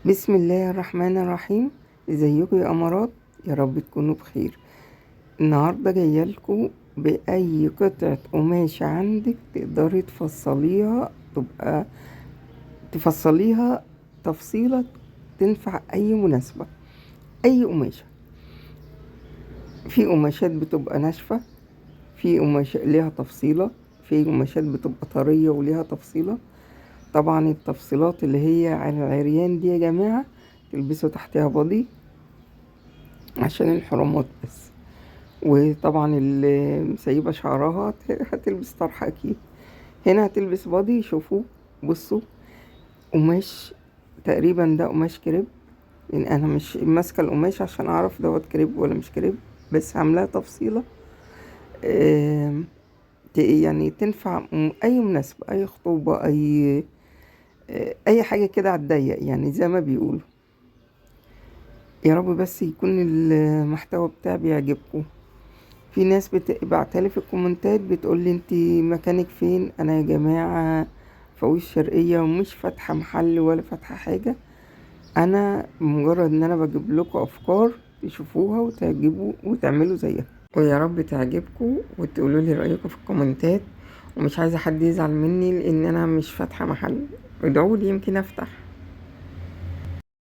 بسم الله الرحمن الرحيم. ازيكم يا امارات؟ يا رب تكونوا بخير. النهارده جايالكوا باي قطعه قماشه عندك تقدري تفصليها تفصيله تنفع اي مناسبه. اي قماشه، في قماشات بتبقى ناشفه، في قماش ليها تفصيله، في قماشات بتبقى طريه وليها تفصيله. طبعا التفصيلات اللي هي على العريان دي يا جماعه تلبسوا تحتها بادي عشان الحرمات بس. وطبعا اللي مسيبة شعرها هتلبس طرحة اكيد. هنا هتلبس بادي. شوفوا، بصوا، قماش تقريبا ده قماش كريب، يعني انا مش ماسكة القماش عشان اعرف دوت كريب ولا مش كريب، بس عاملاها تفصيلة. آم، يعني تنفع اي مناسبة، اي خطوبة، اي حاجة كده على الضيق، يعني زي ما بيقولوا. يا رب بس يكون المحتوى بتاعي بيعجبكم. في ناس بعتلي في الكومنتات بتقولي انتي مكانك فين. انا يا جماعة فوز الشرقية ومش فاتحة محل ولا فاتحة حاجة. انا مجرد ان انا بجيب لكم افكار تشوفوها وتعجبوا وتعملوا زيها. ويا رب تعجبكم وتقولوا لي رأيكم في الكومنتات. ومش عايزة حد يزعل مني لان انا مش فاتحة محل. ادعوا لي يمكن افتح.